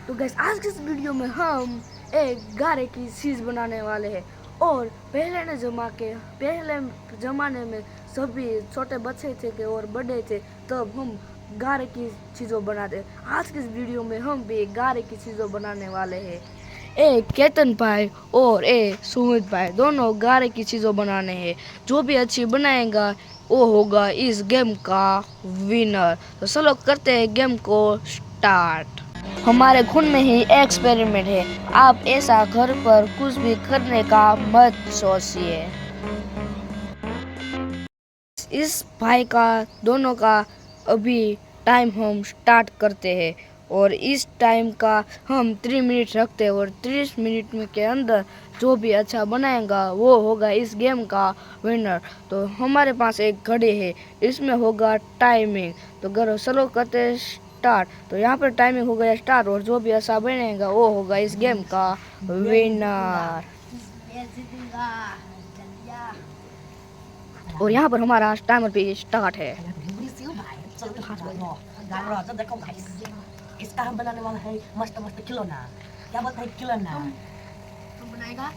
तो गैस आज के इस वीडियो में हम एक गारे की चीज़ बनाने वाले हैं। और पहले ज़माने में सभी छोटे बच्चे थे कि और बड़े थे तब हम गारे की चीज़ों बनाते। आज के इस वीडियो में हम भी गारे की चीज़ों बनाने वाले हैं। एक केतन भाई और एक सुमित भाई दोनों गारे की चीज़ों बनाने हैं। जो भी अच्छी बनाएगा वो होगा इस गेम का विनर। तो चलो करते हैं गेम को स्टार्ट। हमारे खून में ही एक्सपेरिमेंट है। आप ऐसा घर पर कुछ भी करने का मत सोचिए। इस भाई का दोनों का अभी टाइम हम स्टार्ट करते हैं और इस टाइम का हम 3 मिनट रखते हैं और 30 मिनट में के अंदर जो भी अच्छा बनाएगा वो होगा इस गेम का विनर। तो हमारे पास एक घड़ी है, इसमें होगा टाइमिंग। तो करो चलो करते हैं स्टार्ट। तो यहाँ पर टाइमिंग हो गया स्टार्ट और जो भी अच्छा बनेगा वो होगा इस गेम का विनर। और यहाँ पर हमारा टाइमर भी स्टार्ट है। इसका हम बनाने वाला है मस्त मस्त खिलौना। क्या बोलता है खिलौना? हम बनाएगा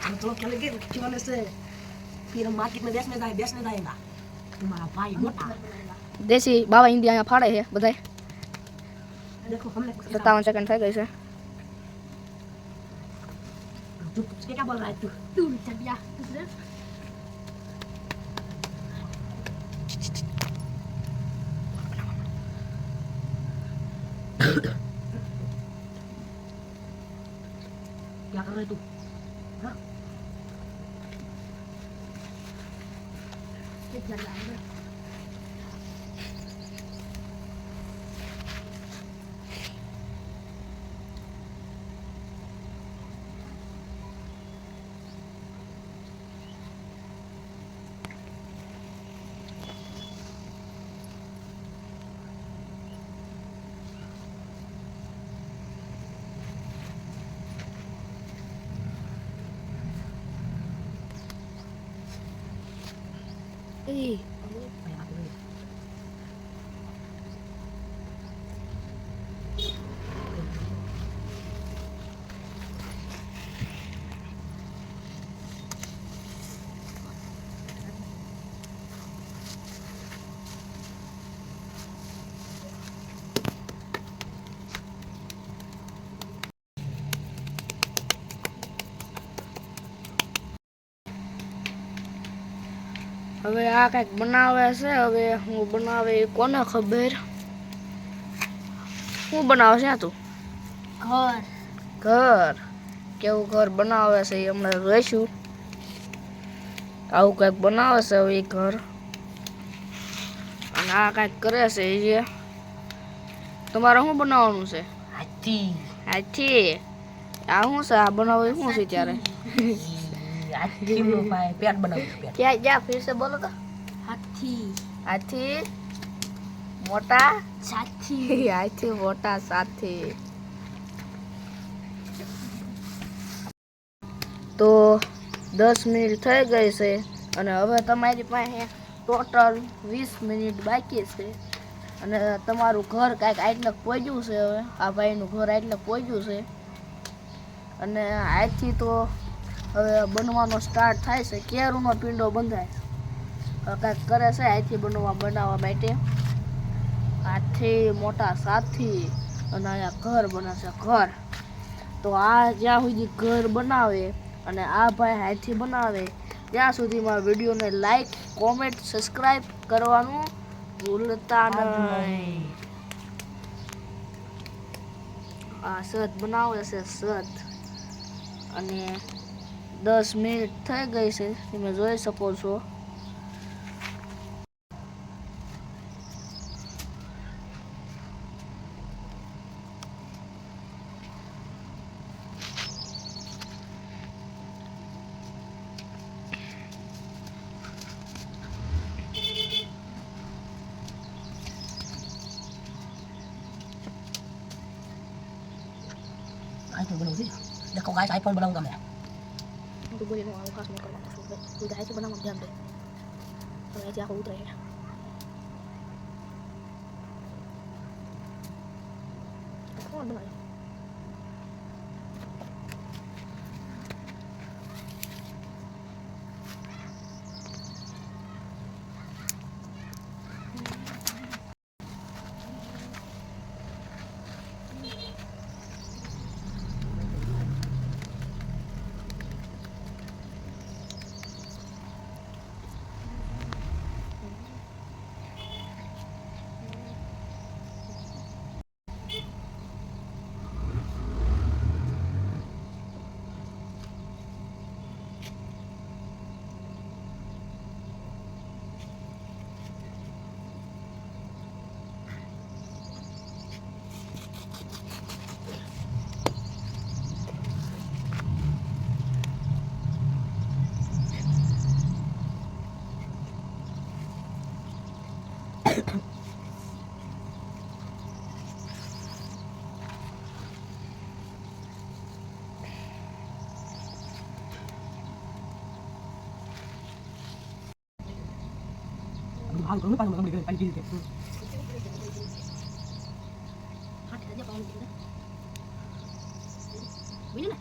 हम तो खेलेंगे खिलौने से, फिर हम मार्केट में बेचने जाएगा। तुम्हारा भाई मोटा देसी बाबा इंडिया यहाँ फाड़े है बताए। देखो हमने 57 सेकंड है कैसे। तू क्या बोल रहा है तू? चल गया क्या कर रहे तू? हाँ? હવે આ કંઈક બનાવે છે। હવે હું બનાવે એ કોને ખબર। હું બનાવે છે તું? ઘર કેવું ઘર બનાવે છે એ હમણાં જોઈશું। આવું કંઈક બનાવે છે હવે એ ઘર અને આ કંઈક કરે છે એ જે તમારે શું બનાવવાનું છે? હાથી હાથી આ શું છે? આ બનાવે શું છે ત્યારે? હાથી નું ભાઈ પેટ બનાવ્યું પેટ। क्या क्या फिर से बोलो तो। હાથી हाथी मोटा साथी हाथी मोटा साथी। तो 10 मिनिट થઈ ગઈ છે અને હવે તમારી પાસે ટોટલ 20 મિનિટ બાકી છે અને તમારું ઘર કાંઈક આટલે પહોંચ્યું છે। હવે આ ભાઈનું ઘર આટલે પહોંચ્યું છે અને આજથી તો હવે બનવાનો સ્ટાર્ટ થાય છે। કેરુનો પીંડો બંધાય કાંઈક કરે છે હાથી બનાવવા માટે। હાથી મોટા સાથી અને અહીંયા ઘર બને છે ઘર। તો આ જ્યાં સુધી ઘર બનાવે અને આ ભાઈ હાથી બનાવે ત્યાં સુધીમાં વિડીયોને લાઈક કોમેન્ટ સબસ્ક્રાઈબ કરવાનું ભૂલતા નહીં। આ સત બનાવે છે સત અને 10 મિનિટ થઈ ગઈ છે તમે જોઈ શકો છો। iPhone बनाऊंगी। देखो गाइस iPhone बनाऊंगा मैं। तो बोले ना खास में करवाना शुरू कर। तो गाइस बनाना ध्यान दे। तो ऐसे आको उतरे है। કોણ બનાવ્યું? હાલ ઘણું પાછું મને પાણી પી લીધે હા તે પાણી પીને બીજું ને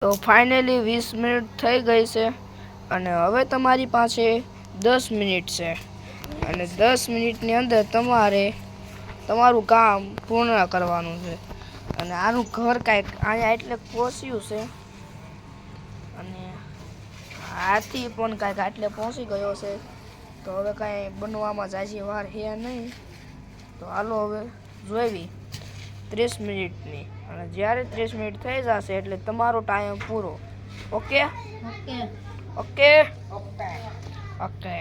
તો ફાઇનલી 20 મિનિટ થઈ ગઈ છે અને હવે તમારી પાસે 10 મિનિટ છે અને 10 મિનિટની અંદર તમારે તમારું કામ પૂર્ણ કરવાનું છે અને આનું ઘર કાંઈક અહીંયા એટલે પહોંચ્યું છે અને આથી પણ કાંઈક આટલે પહોંચી ગયો છે તો હવે કાંઈ બનવામાં જાજી વાર છે નહીં તો હાલો હવે જોઈવી 30 મિનિટની અને જ્યારે 30 મિનિટ થઈ જશે એટલે તમારો ટાઈમ પૂરો okay okay okay okay okay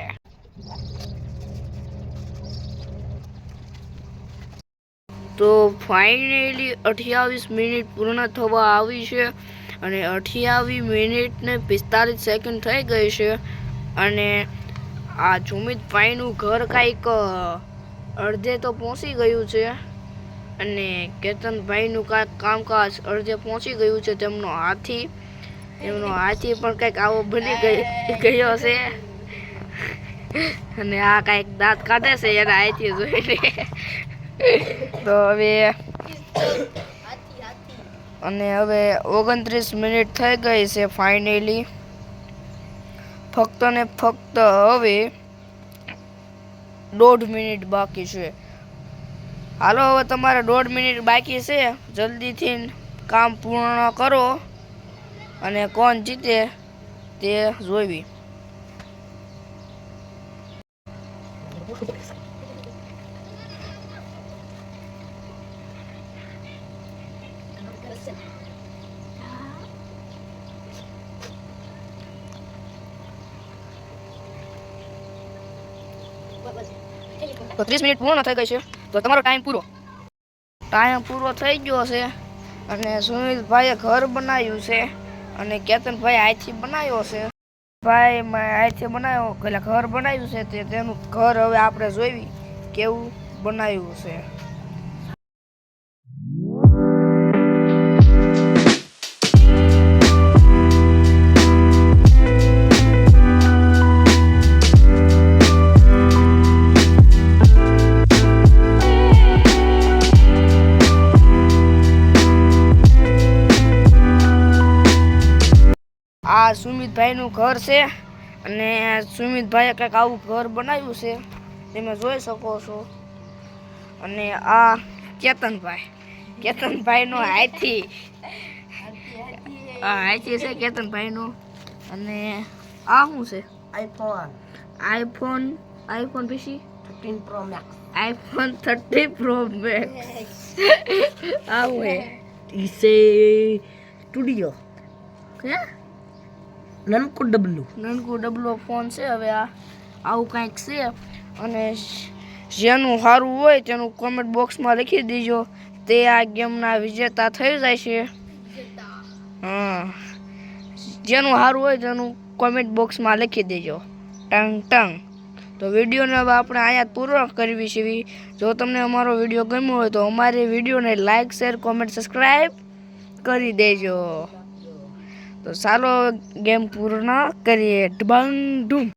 તો ફાઇનલી 28 મિનિટ પૂર્ણ થવા આવી છે અને 28 મિનિટ ને 45 સેકન્ડ થઈ ગઈ છે અને આ જુમિતભાઈનું ઘર કાંઈક અડધે તો પહોંચી ગયું છે અને કેતનભાઈનું કાંઈક કામકાજ અડધે પહોંચી ગયું છે એમનો હાથી પણ કંઈક આવો બની ગયો છે અને આ કાંઈક દાંત કાઢે છે એના હાથી જોઈને તો હવે 29 મિનિટ થઈ ગઈ છે ફાઇનલી ફક્ત ને ફક્ત હવે 1.5 મિનિટ બાકી છે હાલો હવે તમારે 1.5 મિનિટ બાકી છે જલ્દીથી કામ પૂર્ણ કરો અને કોણ જીતે તે જોઈવી તો 30 મિનિટ પૂર્ણ થઈ ગઈ છે તો તમારો ટાઈમ પૂરો થઈ ગયો છે અને સુમિતભાઈએ ઘર બનાવ્યું છે અને કેતનભાઈ આઈથી બનાવ્યો છે ભાઈ આઈથી બનાવ્યો એટલે ઘર બનાવ્યું છે તેનું ઘર હવે આપણે જોઈવી કેવું બનાવ્યું છે આ સુમિતભાઈનું ઘર છે અને સુમિતભાઈએ કંઈક આવું ઘર બનાવ્યું છે તમે જોઈ શકો છો અને આ કેતનભાઈનો હાથી છે કેતનભાઈનો અને આ શું છે આઈફોન પછી 13 Pro Max iPhone 30 Pro Max આવું હે इसे સ્ટુડિયો હે નનકુ ડબલું નનકુ ડબલો ફોન છે હવે આ આવું કંઈક છે અને જેનું સારું હોય તેનું કોમેન્ટ બોક્સમાં લખી દેજો તે આ ગેમના વિજેતા થઈ જાય છે હા જેનું સારું હોય તેનું કોમેન્ટ બોક્સમાં લખી દેજો ટંગ ટંગ તો વિડીયોને હવે આપણે અહીંયા પૂરો કરવી છે જો તમને અમારો વિડીયો ગમ્યો હોય તો અમારી વિડીયોને લાઇક શેર કોમેન્ટ સબસ્ક્રાઈબ કરી દેજો તો ચાલો ગેમ પૂર્ણ કરીએ ડબંગ ડૂમ